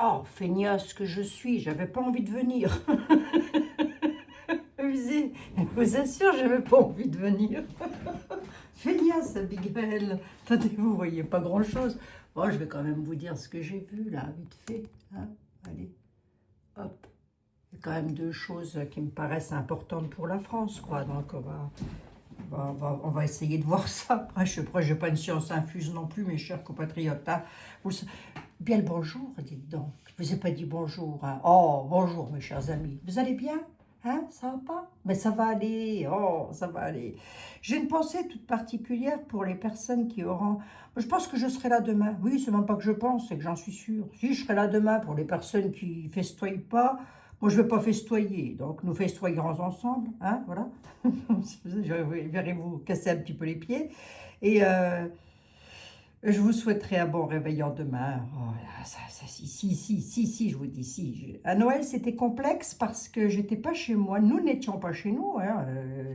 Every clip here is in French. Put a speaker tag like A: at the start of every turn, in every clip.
A: Oh, feignasse que je suis, j'avais pas envie de venir. Je vous assure, j'avais pas envie de venir. Feignasse, Abigail. Attendez, vous voyez pas grand-chose. Bon, je vais quand même vous dire ce que j'ai vu, là, vite fait. Hein. Allez, hop. Il y a quand même deux choses qui me paraissent importantes pour la France, quoi. Donc, on va essayer de voir ça. Après, je n'ai pas une science infuse non plus, mes chers compatriotes. Hein. Bien le bonjour, dites donc. Je vous ai pas dit bonjour. Hein. Oh, bonjour, mes chers amis. Vous allez bien? Hein, ça va pas? Mais ça va aller. Oh, ça va aller. J'ai une pensée toute particulière pour les personnes qui auront... Je pense que je serai là demain. Oui, c'est même pas que je pense, c'est que j'en suis sûre. Si, je serai là demain pour les personnes qui festoient pas. Moi, je ne vais pas festoyer. Donc, nous festoyerons ensemble. Hein, voilà. Verrez-vous casser un petit peu les pieds. Et... je vous souhaiterais un bon réveillon demain. Oh, là, si, je vous dis si. À Noël, c'était complexe parce que j'étais pas chez moi. Nous n'étions pas chez nous. Hein.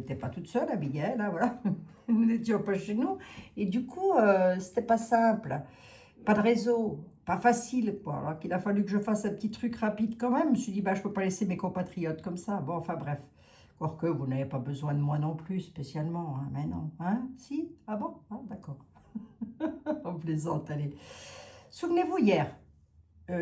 A: T'es pas toute seule, Abigail, hein, voilà. Nous n'étions pas chez nous. Et du coup, c'était pas simple. Pas de réseau, pas facile, quoi. Alors qu'il a fallu que je fasse un petit truc rapide quand même. Je me suis dit, bah, je peux pas laisser mes compatriotes comme ça. Bon, enfin bref. Quoique, vous n'avez pas besoin de moi non plus, spécialement. Hein. Mais non. Hein? Si? Ah bon? Ah, d'accord. On plaisante, allez. Souvenez-vous, hier,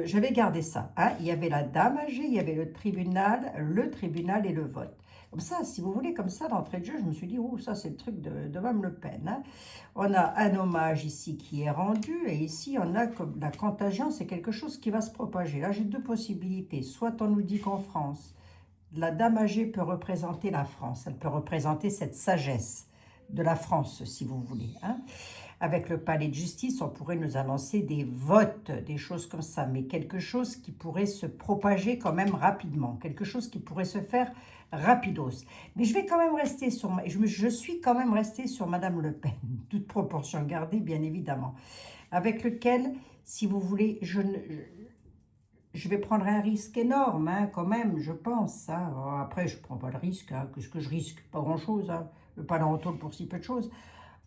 A: j'avais gardé ça. Hein, il y avait la dame âgée, il y avait le tribunal et le vote. Comme ça, si vous voulez, comme ça, d'entrée de jeu, je me suis dit, oh, ça, c'est le truc de Mme Le Pen. Hein. On a un hommage ici qui est rendu, et ici, on a comme la contagion, c'est quelque chose qui va se propager. Là, j'ai deux possibilités. Soit on nous dit qu'en France, la dame âgée peut représenter la France, elle peut représenter cette sagesse de la France, si vous voulez. Hein. Avec le palais de justice, on pourrait nous annoncer des votes, des choses comme ça, mais quelque chose qui pourrait se propager quand même rapidement, quelque chose qui pourrait se faire rapidos. Mais je vais quand même rester sur, je suis quand même restée sur Madame Le Pen, toute proportion gardée, bien évidemment, avec lequel, si vous voulez, je vais prendre un risque énorme, hein, quand même, je pense. Hein. Après, je ne prends pas le risque, hein, qu'est-ce que je risque? Pas grand-chose, hein. Le paléontologue pour si peu de choses.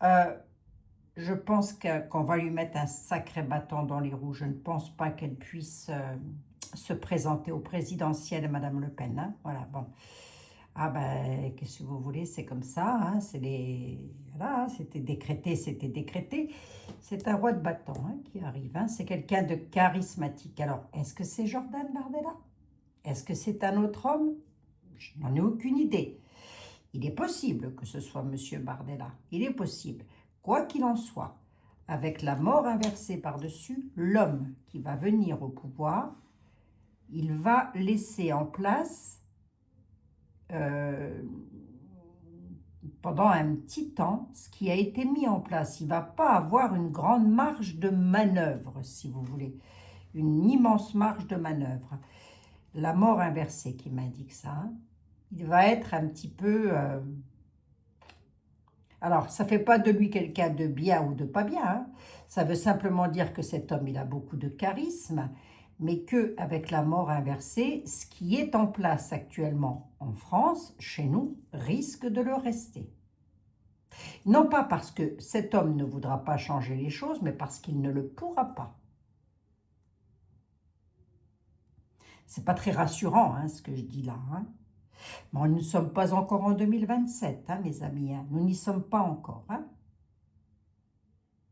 A: Euh, je pense qu'on va lui mettre un sacré bâton dans les roues. Je ne pense pas qu'elle puisse se présenter au présidentiel, Madame Le Pen. Hein. Voilà, bon. Ah ben, qu'est-ce que vous voulez, c'est comme ça. Hein. C'est les... Voilà, hein, c'était décrété, c'était décrété. C'est un roi de bâton hein, qui arrive. Hein. C'est quelqu'un de charismatique. Alors, est-ce que c'est Jordan Bardella? Est-ce que c'est un autre homme? Je n'en ai aucune idée. Il est possible que ce soit Monsieur Bardella. Il est possible. Quoi qu'il en soit, avec la mort inversée par-dessus, l'homme qui va venir au pouvoir, il va laisser en place, euh, pendant un petit temps, ce qui a été mis en place. Il ne va pas avoir une grande marge de manœuvre, si vous voulez. Une immense marge de manœuvre. La mort inversée qui m'indique ça, hein, il va être un petit peu... Alors, ça ne fait pas de lui quelqu'un de bien ou de pas bien. Hein. Ça veut simplement dire que cet homme, il a beaucoup de charisme, mais qu'avec la mort inversée, ce qui est en place actuellement en France, chez nous, risque de le rester. Non pas parce que cet homme ne voudra pas changer les choses, mais parce qu'il ne le pourra pas. C'est pas très rassurant, hein, ce que je dis là. Hein. Bon, nous ne sommes pas encore en 2027, hein, mes amis. Hein. Nous n'y sommes pas encore. Hein.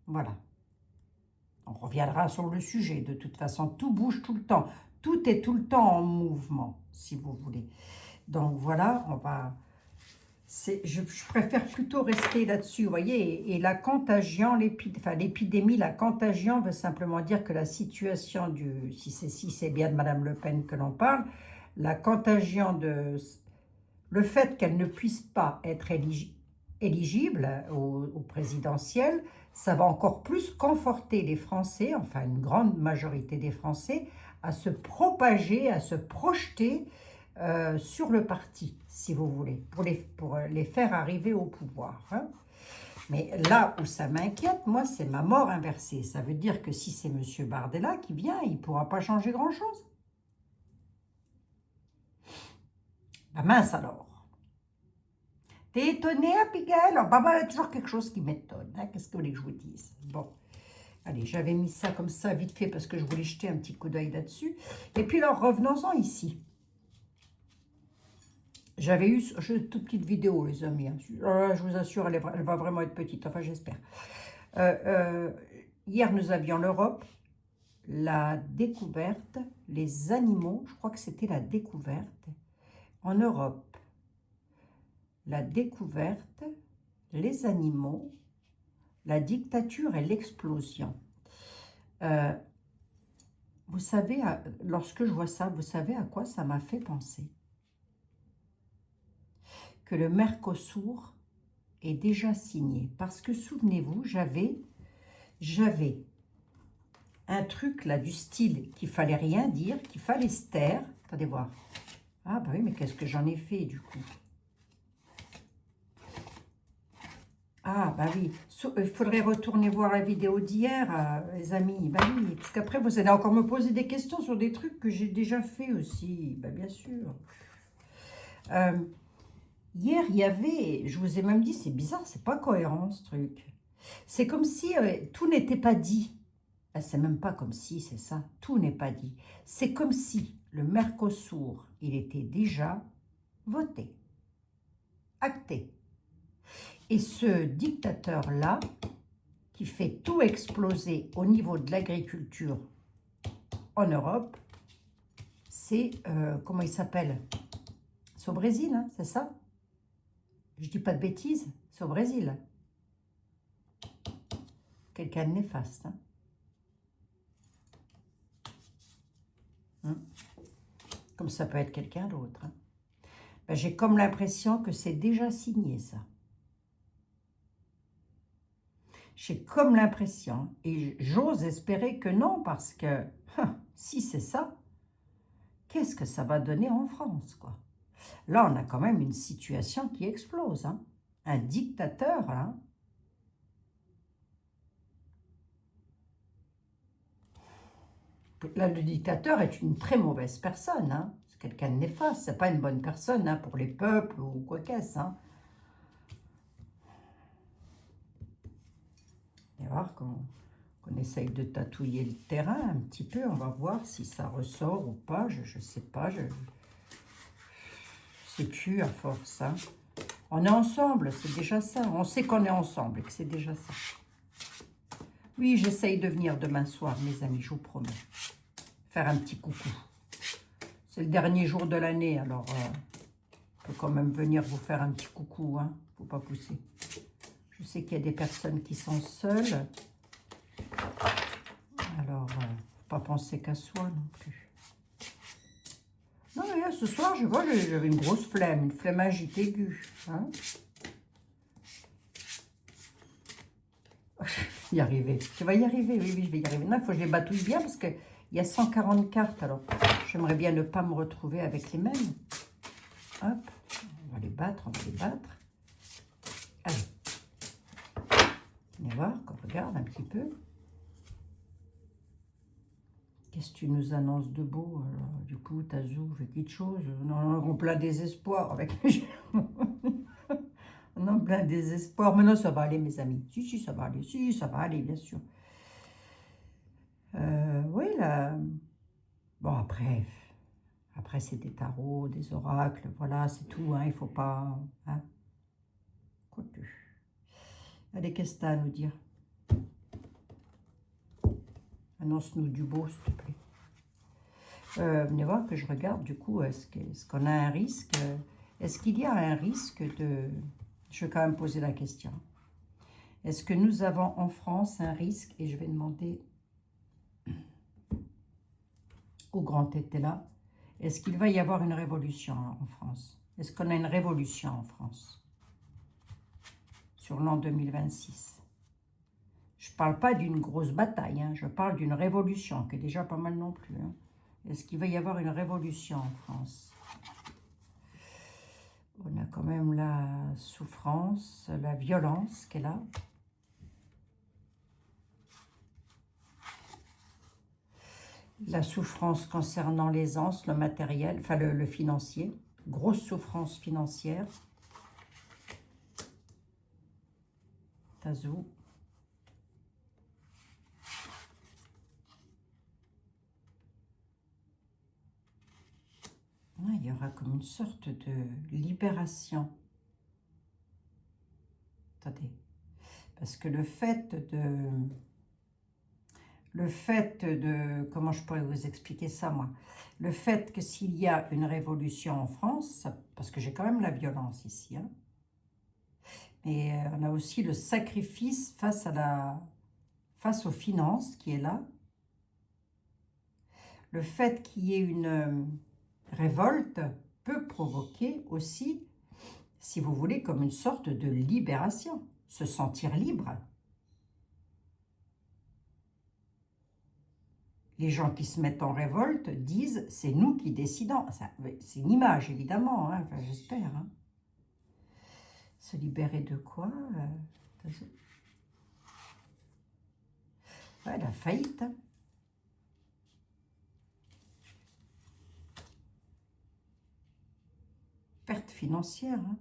A: Voilà. On reviendra sur le sujet. De toute façon, tout bouge tout le temps. Tout est tout le temps en mouvement, si vous voulez. Donc voilà, on va... Je préfère plutôt rester là-dessus, vous voyez. Et la contagion, l'épidémie, la contagion veut simplement dire que la situation du... Si c'est bien de Madame Le Pen que l'on parle, la contagion de... Le fait qu'elle ne puisse pas être éligible au présidentiel, ça va encore plus conforter les Français, enfin une grande majorité des Français, à se propager, à se projeter sur le parti, si vous voulez, pour les faire arriver au pouvoir. Hein. Mais là où ça m'inquiète, moi, c'est ma mort inversée. Ça veut dire que si c'est M. Bardella qui vient, il ne pourra pas changer grand-chose. La mince alors. T'es étonnée, Abigail? Alors, Baba, il y a toujours quelque chose qui m'étonne. Hein? Qu'est-ce que vous voulez que je vous dise? Bon. Allez, j'avais mis ça comme ça, vite fait, parce que je voulais jeter un petit coup d'œil là-dessus. Et puis alors, revenons-en ici. J'avais eu une toute petite vidéo, les amis. Hein. Je vous assure, elle va vraiment être petite. Enfin, j'espère. Hier, nous avions l'Europe, la découverte, les animaux. Je crois que c'était la découverte. En Europe, la découverte, les animaux, la dictature et l'explosion. Vous savez, lorsque je vois ça, vous savez à quoi ça m'a fait penser? Que le Mercosur est déjà signé. Parce que, souvenez-vous, j'avais un truc là du style qu'il fallait rien dire, qu'il fallait se taire. Attendez voir. Ah bah oui, mais qu'est-ce que j'en ai fait du coup? Ah bah oui, il faudrait retourner voir la vidéo d'hier, les amis. Bah oui, parce qu'après vous allez encore me poser des questions sur des trucs que j'ai déjà fait aussi. Bah bien sûr. Hier, il y avait, je vous ai même dit, c'est bizarre, c'est pas cohérent ce truc. C'est comme si tout n'était pas dit. Ben, c'est même pas comme si, c'est ça, tout n'est pas dit. C'est comme si le Mercosur, il était déjà voté, acté. Et ce dictateur-là, qui fait tout exploser au niveau de l'agriculture en Europe, c'est, comment il s'appelle? C'est au Brésil, hein, c'est ça? Je dis pas de bêtises, c'est au Brésil. Quelqu'un de néfaste. Hein. Comme ça peut être quelqu'un d'autre. Hein. Ben, j'ai comme l'impression que c'est déjà signé, ça. J'ai comme l'impression, et j'ose espérer que non, parce que si c'est ça, qu'est-ce que ça va donner en France, quoi? Là, on a quand même une situation qui explose. Hein. Un dictateur, hein. Là, le dictateur est une très mauvaise personne. Hein. C'est quelqu'un de néfaste. C'est pas une bonne personne hein, pour les peuples ou quoi qu'est-ce. Hein. Et voir qu'on essaye de tatouiller le terrain un petit peu. On va voir si ça ressort ou pas. Je sais pas. Je sais plus à force. Hein. On est ensemble, c'est déjà ça. On sait qu'on est ensemble et que c'est déjà ça. Oui, j'essaye de venir demain soir, mes amis, je vous promets. Faire un petit coucou. C'est le dernier jour de l'année, alors je peux quand même venir vous faire un petit coucou. Hein. Faut pas pousser. Je sais qu'il y a des personnes qui sont seules. Alors, faut pas penser qu'à soi non plus. Non, mais là, ce soir, je vois, j'avais une grosse flemme, une flemmagite aiguë. Hein. Y arriver. Tu vas y arriver, oui, oui, je vais y arriver. Non, il faut que je les batouille bien parce qu'il y a 140 cartes. Alors, j'aimerais bien ne pas me retrouver avec les mêmes. Hop, on va les battre, on va les battre. Allez. On va voir, qu'on regarde un petit peu. Qu'est-ce que tu nous annonces de beau? Alors, du coup, Tazou fait quelque chose. On est en plein désespoir avec on est en plein désespoir. Mais non, ça va aller, mes amis. Si, si, ça va aller. Si, ça va aller, bien sûr. Oui, là. Bon, après c'est des tarots, des oracles. Voilà, c'est tout. Hein, il ne faut pas. Hein. Quoique. Allez, qu'est-ce que tu as à nous dire? Annonce-nous du beau, s'il te plaît. Venez voir que je regarde, du coup, est-ce qu'on a un risque? Est-ce qu'il y a un risque de... Je vais quand même poser la question. Est-ce que nous avons en France un risque? Et je vais demander au grand tété là. Est-ce qu'il va y avoir une révolution en France? Est-ce qu'on a une révolution en France? Sur l'an 2026. Je ne parle pas d'une grosse bataille, hein, je parle d'une révolution, qui est déjà pas mal non plus. Hein. Est-ce qu'il va y avoir une révolution en France? On a quand même la souffrance, la violence qui est là. La souffrance concernant l'aisance, le matériel, enfin le financier. Grosse souffrance financière. Tazou. aura comme une sorte de libération. Attendez. Parce que le fait comment je pourrais vous expliquer ça, moi? Le fait que s'il y a une révolution en France, parce que j'ai quand même la violence ici, hein, mais on a aussi le sacrifice face aux finances qui est là. Le fait qu'il y ait une révolte peut provoquer aussi, si vous voulez, comme une sorte de libération, se sentir libre. Les gens qui se mettent en révolte disent « c'est nous qui décidons ». C'est une image, évidemment, hein, enfin, j'espère. Hein. Se libérer de quoi ouais, la faillite. Hein. Perte financière. Hein.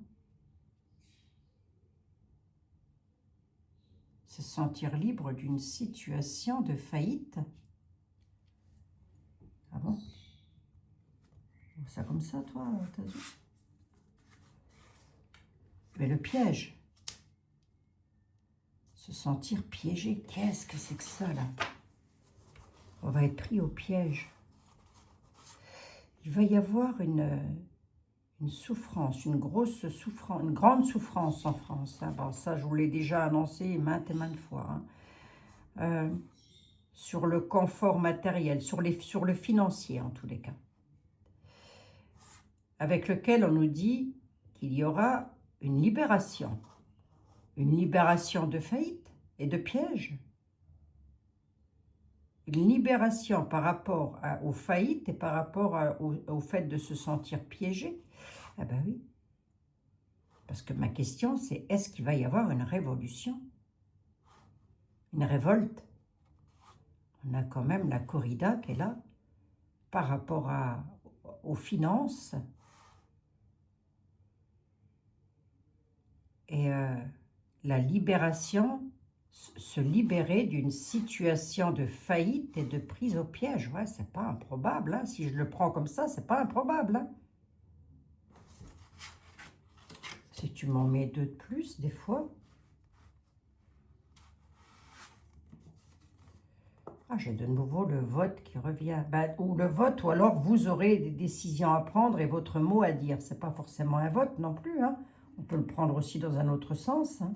A: Se sentir libre d'une situation de faillite. Ah bon? Ça comme ça, toi, t'as vu? Mais le piège. Se sentir piégé. Qu'est-ce que c'est que ça, là? On va être pris au piège. Il va y avoir une souffrance, une grosse souffrance, une grande souffrance en France. Hein. Bon, ça, je vous l'ai déjà annoncé maintes et maintes fois. Hein. Sur le confort matériel, sur le financier en tous les cas. Avec lequel on nous dit qu'il y aura une libération de faillite et de piège. Une libération par rapport aux faillites et par rapport au fait de se sentir piégé. Ah ben oui. Parce que ma question, c'est est-ce qu'il va y avoir une révolution? Une révolte? On a quand même la corrida qui est là par rapport aux finances. Et la libération, se libérer d'une situation de faillite et de prise au piège. Ouais, c'est pas improbable. Hein. Si je le prends comme ça, c'est pas improbable. Hein. Si tu m'en mets deux de plus, des fois. Ah, j'ai de nouveau le vote qui revient. Ben, ou le vote, ou alors vous aurez des décisions à prendre et votre mot à dire. C'est pas forcément un vote non plus. Hein. On peut le prendre aussi dans un autre sens. Hein.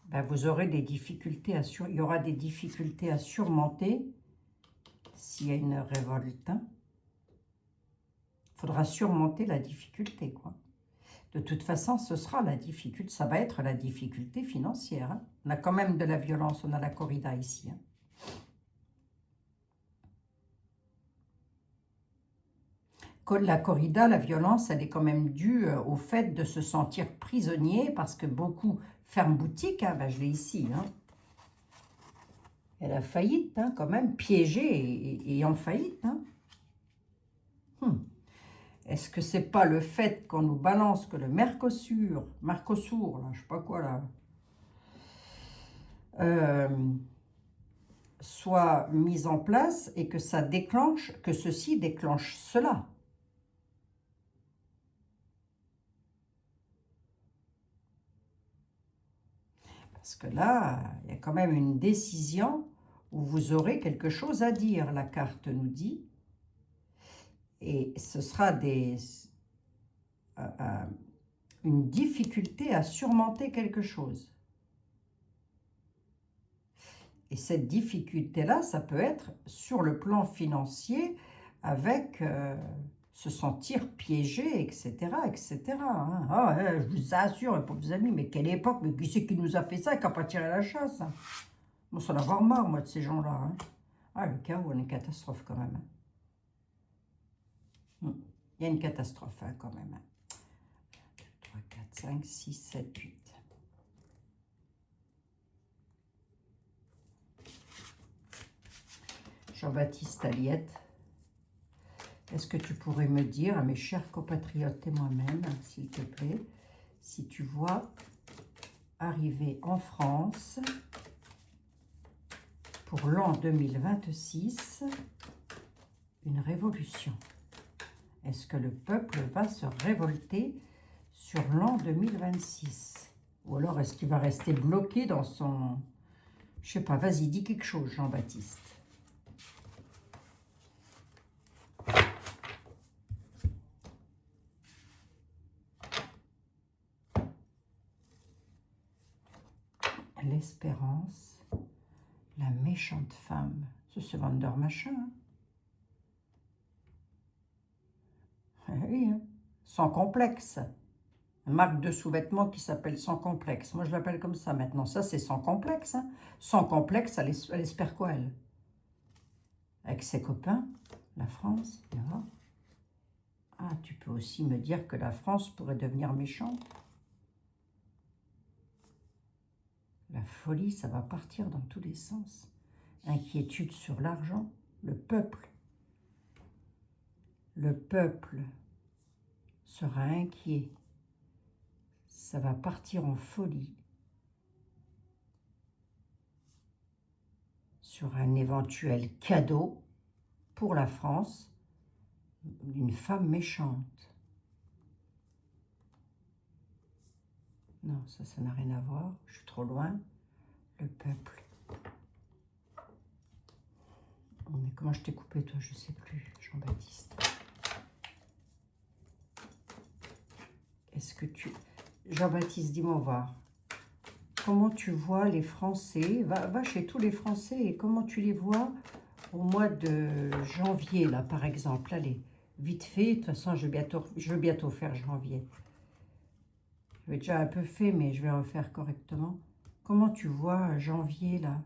A: Ben, vous aurez des difficultés il y aura des difficultés à surmonter s'il y a une révolte. Hein. Il faudra surmonter la difficulté, quoi. De toute façon, ce sera la difficulté, ça va être la difficulté financière. Hein. On a quand même de la violence, on a la corrida ici. Hein. La corrida, la violence, elle est quand même due au fait de se sentir prisonnier parce que beaucoup ferment boutique. Hein, ben, je l'ai ici. Hein. Elle a faillite, hein, quand même, piégée et en faillite. Hein. Est-ce que c'est pas le fait qu'on nous balance que le Mercosur, là, je sais pas quoi là, soit mis en place et que ça déclenche, que ceci déclenche cela? Parce que là, il y a quand même une décision où vous aurez quelque chose à dire, la carte nous dit. Et ce sera une difficulté à surmonter quelque chose. Et cette difficulté-là, ça peut être sur le plan financier avec se sentir piégé, etc., etc. Hein. Ah, je vous assure, pauvres amis, mais quelle époque, mais qui c'est qui nous a fait ça et qui n'a pas tiré la chasse? Hein. Bon, ça en avoir marre, moi, de ces gens-là. Hein. Ah, le chaos, il y a une catastrophe quand même. Hein. Il y a une catastrophe hein, quand même. 2, 3, 4, 5, 6, 7, 8. Jean-Baptiste Aliette, est-ce que tu pourrais me dire, à mes chers compatriotes et moi-même, s'il te plaît, si tu vois arriver en France pour l'an 2026, une révolution. Est-ce que le peuple va se révolter sur l'an 2026? Ou alors est-ce qu'il va rester bloqué dans son... Je sais pas, vas-y, dis quelque chose, Jean-Baptiste. L'espérance, la méchante femme, c'est ce vendeur machin. Hein. Oui, hein. Sans complexe. Une marque de sous-vêtements qui s'appelle Sans complexe. Moi, je l'appelle comme ça maintenant. Ça, c'est Sans complexe. Hein. Sans complexe, elle espère quoi, elle? Avec ses copains, la France, là. Ah, tu peux aussi me dire que la France pourrait devenir méchante. La folie, ça va partir dans tous les sens. Inquiétude sur l'argent, le peuple. Le peuple sera inquiet. Ça va partir en folie sur un éventuel cadeau pour la France d'une femme méchante. Non, ça n'a rien à voir. Je suis trop loin. Le peuple. Mais comment je t'ai coupé, toi? Je ne sais plus, Jean-Baptiste. Est-ce que tu... Jean-Baptiste, dis-moi voir. Comment tu vois les Français? Va chez tous les Français et comment tu les vois au mois de janvier, là, par exemple. Allez, vite fait. De toute façon, je veux bientôt faire janvier. Je l'ai déjà un peu fait, mais je vais refaire correctement. Comment tu vois janvier, là?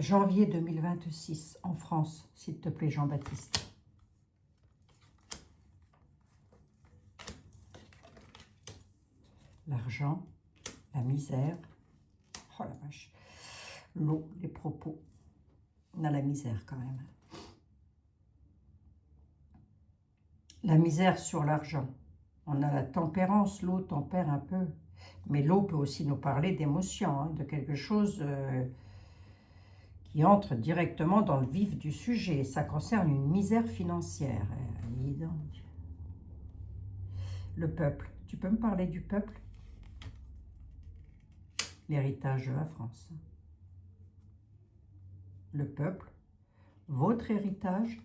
A: Janvier 2026, en France, s'il te plaît, Jean-Baptiste. L'argent, la misère, oh la vache, l'eau, les propos. On a la misère quand même. La misère sur l'argent. On a la tempérance, l'eau tempère un peu. Mais l'eau peut aussi nous parler d'émotion, hein, de quelque chose qui entre directement dans le vif du sujet. Ça concerne une misère financière. Dis donc. Le peuple. Tu peux me parler du peuple? L'héritage de la France. Le peuple. Votre héritage.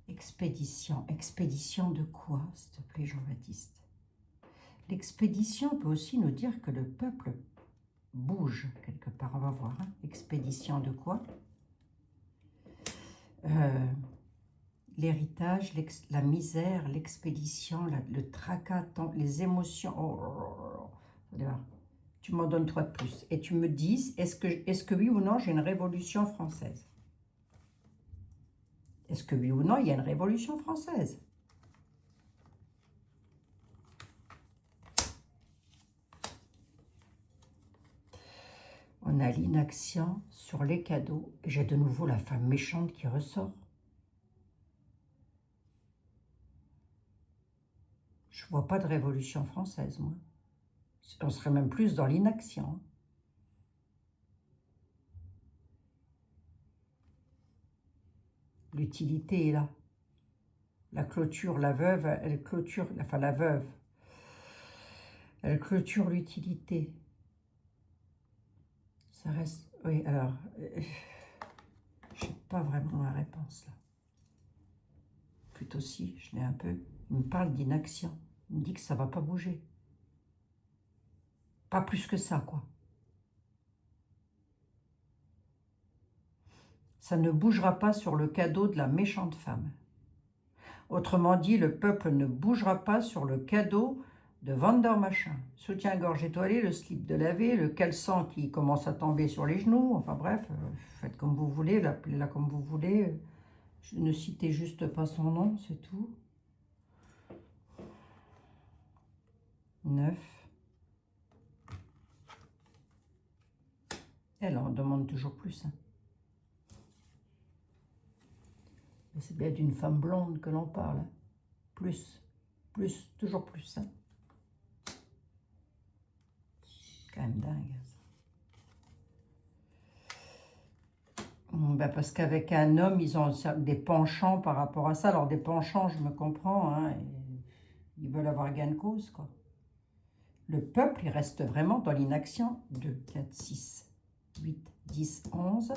A: Expédition. Expédition de quoi, s'il te plaît, Jean-Baptiste? L'expédition peut aussi nous dire que le peuple bouge quelque part. On va voir. Hein. Expédition de quoi? L'héritage, la misère, l'expédition, le tracas, les émotions. Oh, tu m'en donnes 3 de plus. Et tu me dis, est-ce que oui ou non, j'ai une révolution française? Est-ce que oui ou non, il y a une révolution française? On a l'inaction sur les cadeaux. Et j'ai de nouveau la femme méchante qui ressort. Je ne vois pas de révolution française, moi. On serait même plus dans l'inaction. L'utilité est là. La clôture, la veuve, elle clôture, enfin la veuve, elle clôture l'utilité. Ça reste, oui, alors, je n'ai pas vraiment la réponse là. Plutôt si, je l'ai un peu. Il me parle d'inaction. Il me dit que ça ne va pas bouger. Pas plus que ça, quoi. Ça ne bougera pas sur le cadeau de la méchante femme. Autrement dit, le peuple ne bougera pas sur le cadeau de Vandermachin. Soutien-gorge étoilé, le slip de laver, le caleçon qui commence à tomber sur les genoux. Enfin bref, faites comme vous voulez, l'appelez-la comme vous voulez. Ne citez juste pas son nom, c'est tout. 9. Elle en demande toujours plus. Hein. C'est bien d'une femme blonde que l'on parle. Hein. Plus, toujours plus. Hein. quand même dingue. Ben parce qu'avec un homme, ils ont des penchants par rapport à ça. Alors, des penchants, je me comprends, hein, ils veulent avoir gain de cause, quoi. Le peuple, il reste vraiment dans l'inaction. 2, 4, 6, 8, 10, 11.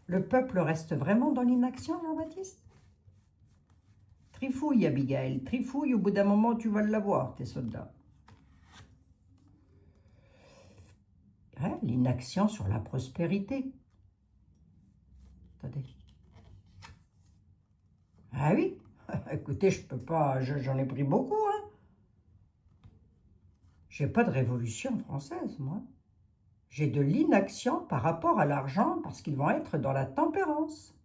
A: Le peuple reste vraiment dans l'inaction, Jean-Baptiste? Trifouille, Abigail. Trifouille, au bout d'un moment, tu vas l'avoir, tes soldats. Hein, l'inaction sur la prospérité. Attendez. Ah oui, écoutez, je peux pas, j'en ai pris beaucoup, hein. J'ai pas de révolution française, moi. J'ai de l'inaction par rapport à l'argent parce qu'ils vont être dans la tempérance.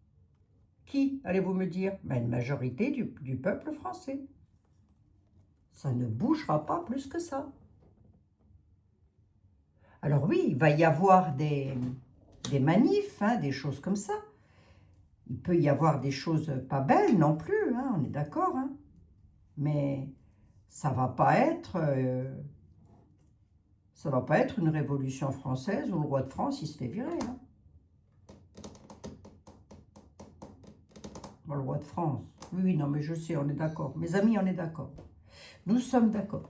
A: Qui, allez-vous me dire? Ben, une majorité du peuple français. Ça ne bougera pas plus que ça. Alors oui, il va y avoir des manifs, hein, des choses comme ça. Il peut y avoir des choses pas belles non plus, hein, on est d'accord. Hein. Mais ça va pas être... ça va pas être une révolution française où le roi de France, il se fait virer. Hein. Bon, le roi de France. Oui, non, mais je sais, on est d'accord. Mes amis, on est d'accord. Nous sommes d'accord.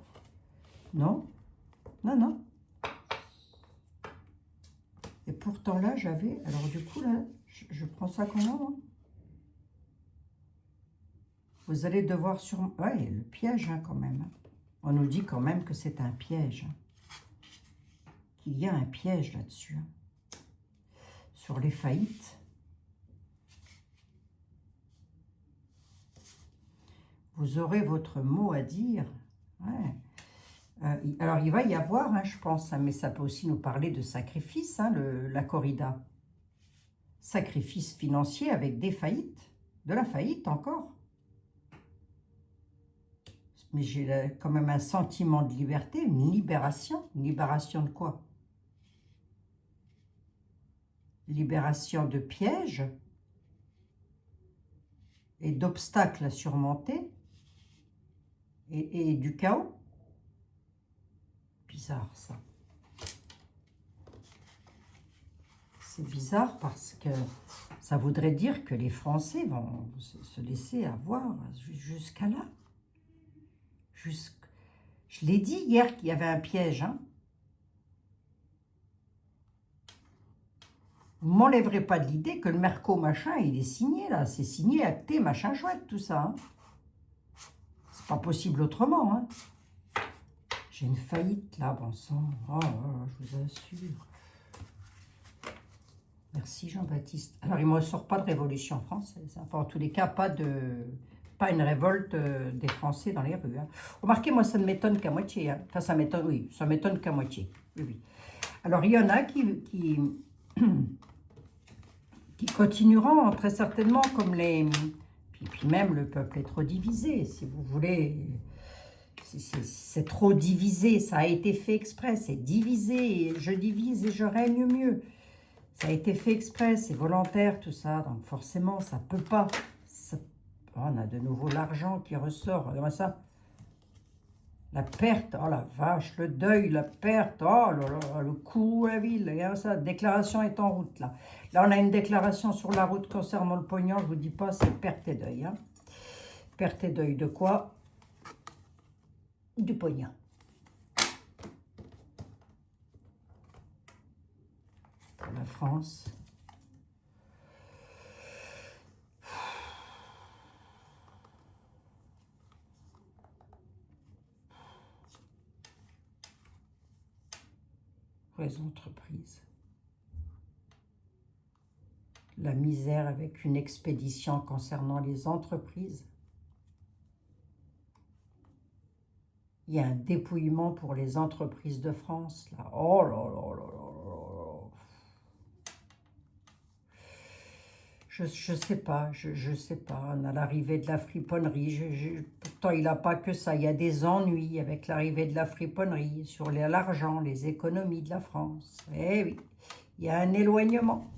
A: Non? Non, non. Et pourtant, là, j'avais... Alors, du coup, là, je prends ça comment, hein? Vous allez devoir sur... Ouais, le piège, hein, quand même. On nous dit quand même que c'est un piège. Hein. Qu'il y a un piège là-dessus. Hein. Sur les faillites. Vous aurez votre mot à dire. Ouais. Alors, il va y avoir, hein, je pense, hein, mais ça peut aussi nous parler de sacrifice, hein, la corrida. Sacrifice financier avec des faillites. De la faillite encore. Mais j'ai quand même un sentiment de liberté, une libération. Une libération de quoi? Libération de pièges et d'obstacles à surmonter et du chaos. Bizarre, ça. C'est bizarre parce que ça voudrait dire que les Français vont se laisser avoir jusqu'à là. Je l'ai dit hier qu'il y avait un piège. Hein. Vous ne m'enlèverez pas de l'idée que le Merco machin, il est signé là. C'est signé, acté, machin chouette, tout ça. Hein. C'est pas possible autrement. Hein. J'ai une faillite là, bon sang. Oh, je vous assure. Merci Jean-Baptiste. Alors, il ne me sort pas de révolution française. Enfin, en tous les cas, pas une révolte des Français dans les rues. Hein. Remarquez, moi, ça ne m'étonne qu'à moitié. Hein. Enfin, ça m'étonne qu'à moitié. Oui, oui. Alors, il y en a qui continueront très certainement comme les... Puis même, le peuple est trop divisé, si vous voulez. C'est trop divisé. Ça a été fait exprès. C'est divisé. Je divise et je règne mieux. Ça a été fait exprès, c'est volontaire, tout ça. Donc forcément, ça peut pas. Oh, on a de nouveau l'argent qui ressort. Regardez ça. La perte, oh la vache, le deuil, la perte, oh là là, le coup à la ville. Regardez ça, déclaration est en route là. Là, on a une déclaration sur la route concernant le pognon. Je vous dis pas, c'est perte et deuil. Hein. Perte et deuil de quoi? Du pognon. Pour la France. Pour les entreprises. La misère avec une expédition concernant les entreprises. Il y a un dépouillement pour les entreprises de France. Là. Oh là là là là là. Je sais pas, je sais pas. On a l'arrivée de la friponnerie. Pourtant, il n'a pas que ça. Il y a des ennuis avec l'arrivée de la friponnerie sur l'argent, les économies de la France. Eh oui, il y a un éloignement.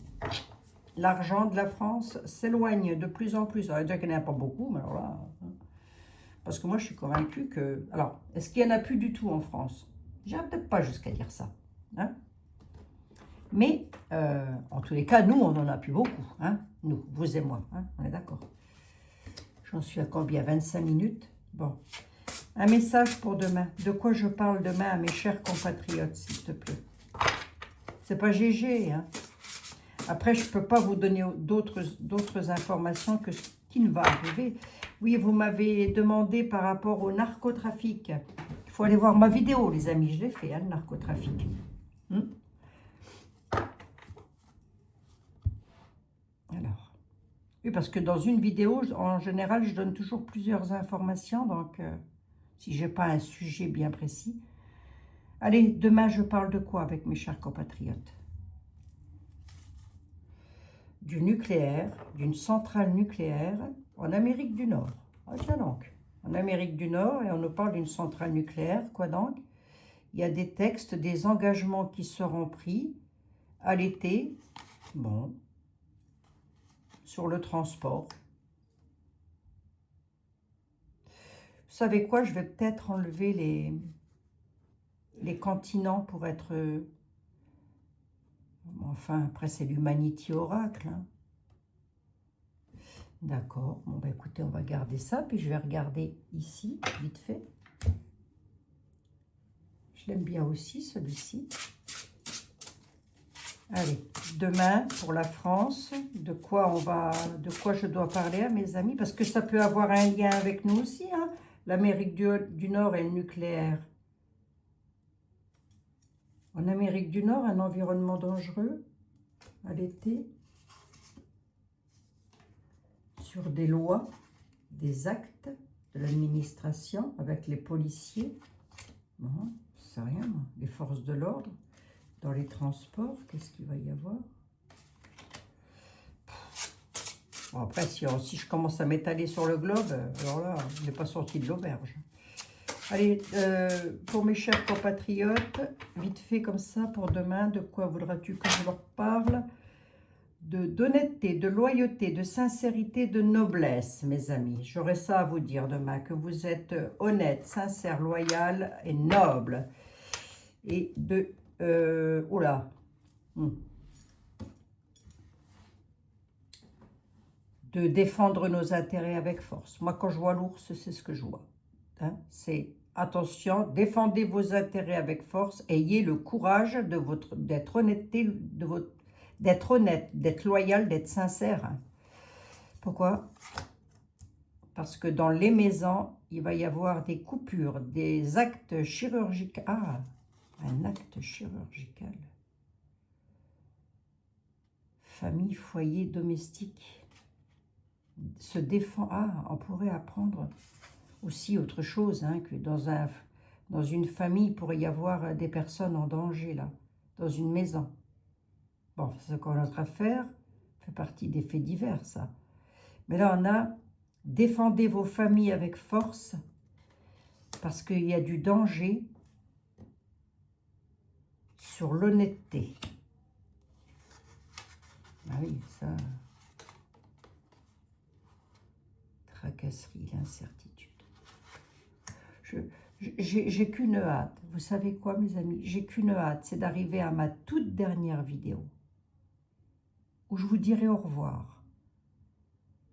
A: L'argent de la France s'éloigne de plus en plus. Alors, déjà qu'il n'y en a pas beaucoup, mais alors là... Parce que moi, je suis convaincue que... Alors, est-ce qu'il n'y en a plus du tout en France? J'irai peut-être pas jusqu'à dire ça. Hein. Mais, en tous les cas, nous, on n'en a plus beaucoup. Hein. Nous, vous et moi. Hein. On est d'accord. J'en suis à combien? 25 minutes. Bon. Un message pour demain. De quoi je parle demain à mes chers compatriotes, s'il te plaît. C'est pas GG. Hein. Après, je ne peux pas vous donner d'autres informations que ce qui ne va arriver. Oui, vous m'avez demandé par rapport au narcotrafic. Il faut aller voir ma vidéo, les amis. Je l'ai fait, hein, le narcotrafic. Alors, oui, parce que dans une vidéo, en général, je donne toujours plusieurs informations. Donc, si je n'ai pas un sujet bien précis. Allez, demain, je parle de quoi avec mes chers compatriotes? Du nucléaire, d'une centrale nucléaire en Amérique du Nord. Ah tiens donc, en Amérique du Nord, et on nous parle d'une centrale nucléaire, quoi donc? Il y a des textes, des engagements qui seront pris à l'été, bon, sur le transport. Vous savez quoi, je vais peut-être enlever les continents pour être... Enfin, après c'est l'Humanity Oracle, hein. D'accord, bon bah écoutez, on va garder ça, puis je vais regarder ici, vite fait. Je l'aime bien aussi, celui-ci. Allez, demain, pour la France, de quoi je dois parler à mes amis, parce que ça peut avoir un lien avec nous aussi, hein, l'Amérique du Nord et le nucléaire. En Amérique du Nord, un environnement dangereux à l'été, sur des lois, des actes de l'administration avec les policiers, bon, c'est rien, moi. Les forces de l'ordre, dans les transports, qu'est-ce qu'il va y avoir? Bon, après, si je commence à m'étaler sur le globe, alors là, je n'ai pas sorti de l'auberge. Allez, pour mes chers compatriotes, vite fait comme ça, pour demain, de quoi voudras-tu que je leur parle? D'honnêteté, de loyauté, de sincérité, de noblesse, mes amis. J'aurai ça à vous dire demain, que vous êtes honnête, sincère, loyal et noble. Et de... oula. De défendre nos intérêts avec force. Moi, quand je vois l'ours, c'est ce que je vois. Hein, c'est attention, défendez vos intérêts avec force, ayez le courage d'être honnête, d'être loyal, d'être sincère. Hein. Pourquoi? Parce que dans les maisons, il va y avoir des coupures, des actes chirurgicaux. Ah, un acte chirurgical. Famille, foyer, domestique. Se défend. Ah, on pourrait apprendre aussi autre chose, hein, que dans une famille, il pourrait y avoir des personnes en danger, là, dans une maison. Bon, c'est encore notre affaire, fait partie des faits divers, ça. Mais là, on a « Défendez vos familles avec force, parce qu'il y a du danger sur l'honnêteté. » Ah oui, ça... Tracasserie, l'incertitude. J'ai qu'une hâte. Vous savez quoi, mes amis? J'ai qu'une hâte, c'est d'arriver à ma toute dernière vidéo où je vous dirai au revoir.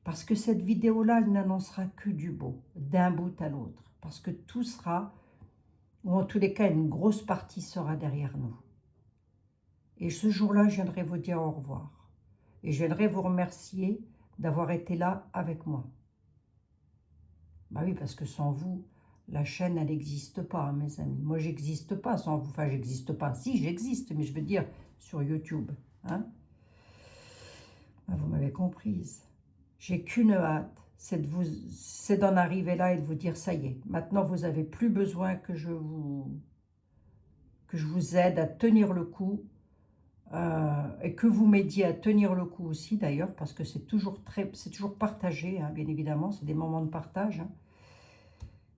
A: Parce que cette vidéo-là, elle n'annoncera que du beau, d'un bout à l'autre. Parce que tout sera, ou en tous les cas, une grosse partie sera derrière nous. Et ce jour-là, je viendrai vous dire au revoir. Et je viendrai vous remercier d'avoir été là avec moi. Bah oui, parce que sans vous, la chaîne, elle n'existe pas, hein, mes amis. Moi, j'existe pas sans vous. Enfin, j'existe pas. Si, j'existe, mais je veux dire sur YouTube. Hein, bah, vous m'avez comprise. J'ai qu'une hâte, c'est d'en arriver là et de vous dire, ça y est, maintenant, vous n'avez plus besoin que je vous aide à tenir le coup, et que vous m'aidiez à tenir le coup aussi, d'ailleurs, parce que c'est toujours partagé, hein, bien évidemment, c'est des moments de partage, hein.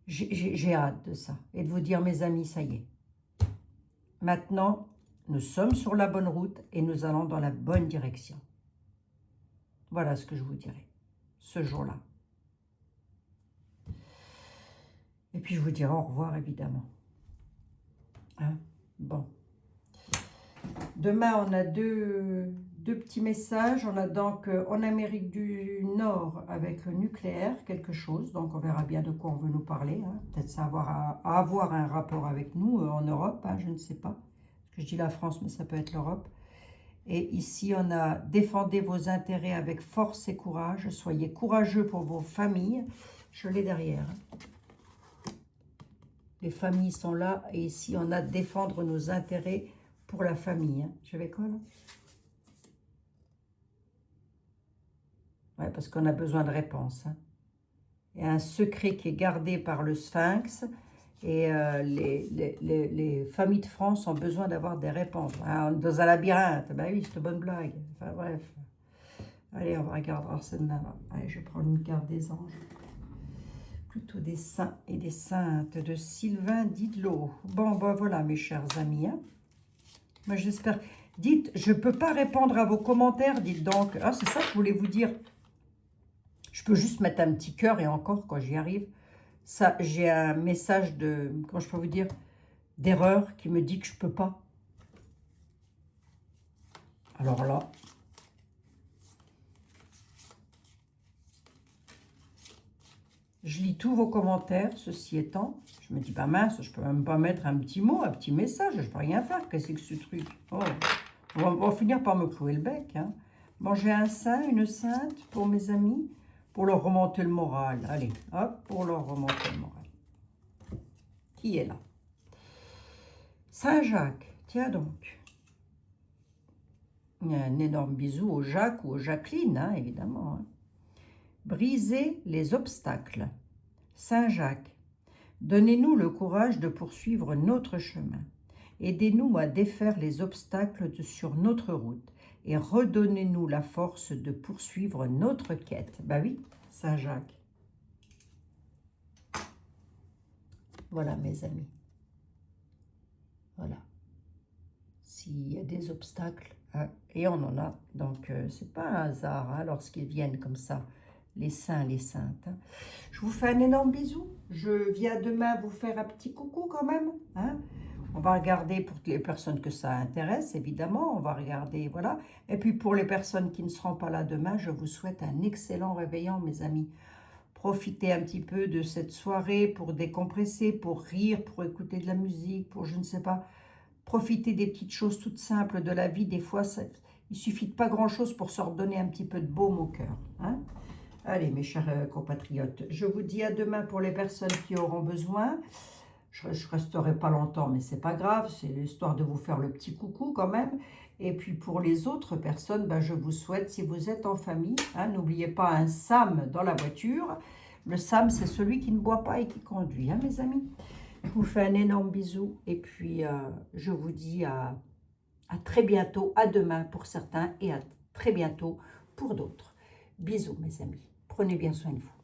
A: J'ai hâte de ça, et de vous dire, mes amis, ça y est. Maintenant, nous sommes sur la bonne route, et nous allons dans la bonne direction. Voilà ce que je vous dirai, ce jour-là. Et puis, je vous dirai au revoir, évidemment. Hein? Bon. Demain, on a deux petits messages. On a donc en Amérique du Nord avec le nucléaire, quelque chose. Donc, on verra bien de quoi on veut nous parler. Hein. Peut-être ça avoir un rapport avec nous en Europe, hein, je ne sais pas. Parce que je dis la France, mais ça peut être l'Europe. Et ici, on a défendez vos intérêts avec force et courage. Soyez courageux pour vos familles. Je l'ai derrière. Les familles sont là. Et ici, on a défendre nos intérêts pour la famille. Hein. J'avais quoi là? Ouais, parce qu'on a besoin de réponses. Hein. Il y a un secret qui est gardé par le Sphinx. Et les familles de France ont besoin d'avoir des réponses. Ah, on est dans un labyrinthe. Ben oui, c'est une bonne blague. Enfin bref. Allez, on va regarder. Alors, c'est demain. Allez, je vais prendre une carte des anges. Plutôt des saints et des saintes de Sylvain Didlot. Bon, ben voilà, mes chers amis. Hein. Moi, j'espère. Dites, je ne peux pas répondre à vos commentaires. Dites donc. Ah, c'est ça que je voulais vous dire. Je peux juste mettre un petit cœur et encore, quand j'y arrive. Ça, j'ai un message de, comment je peux vous dire, d'erreur qui me dit que je ne peux pas. Alors là, je lis tous vos commentaires, ceci étant. Je me dis, pas mince, je peux même pas mettre un petit mot, un petit message, je peux rien faire. Qu'est-ce que ce truc? Oh, on va finir par me clouer le bec. Hein. Bon, j'ai un saint, une sainte pour mes amis, pour leur remonter le moral. Allez, hop, pour leur remonter le moral. Qui est là? Saint Jacques, tiens donc. Un énorme bisou au Jacques ou aux Jacqueline, hein, évidemment. Hein. Brisez les obstacles. Saint Jacques, donnez-nous le courage de poursuivre notre chemin. Aidez-nous à défaire les obstacles sur notre route et redonnez-nous la force de poursuivre notre quête. Ben oui, Saint Jacques. Voilà, mes amis. Voilà. S'il y a des obstacles, hein, et on en a, donc c'est pas un hasard hein, lorsqu'ils viennent comme ça, les saints, les saintes. Hein. Je vous fais un énorme bisou. Je viens demain vous faire un petit coucou quand même. Hein. On va regarder pour les personnes que ça intéresse, évidemment. On va regarder, voilà. Et puis pour les personnes qui ne seront pas là demain, je vous souhaite un excellent réveillon, mes amis. Profitez un petit peu de cette soirée pour décompresser, pour rire, pour écouter de la musique, pour je ne sais pas. Profitez des petites choses toutes simples de la vie. Des fois, il suffit de pas grand-chose pour se redonner un petit peu de baume au cœur. Hein. Allez, mes chers compatriotes, je vous dis à demain pour les personnes qui auront besoin. Je ne resterai pas longtemps, mais c'est pas grave. C'est l'histoire de vous faire le petit coucou quand même. Et puis pour les autres personnes, ben, je vous souhaite, si vous êtes en famille, hein, n'oubliez pas un SAM dans la voiture. Le SAM, c'est celui qui ne boit pas et qui conduit, hein, mes amis. Je vous fais un énorme bisou et puis je vous dis à très bientôt, à demain pour certains et à très bientôt pour d'autres. Bisous mes amis, prenez bien soin de vous.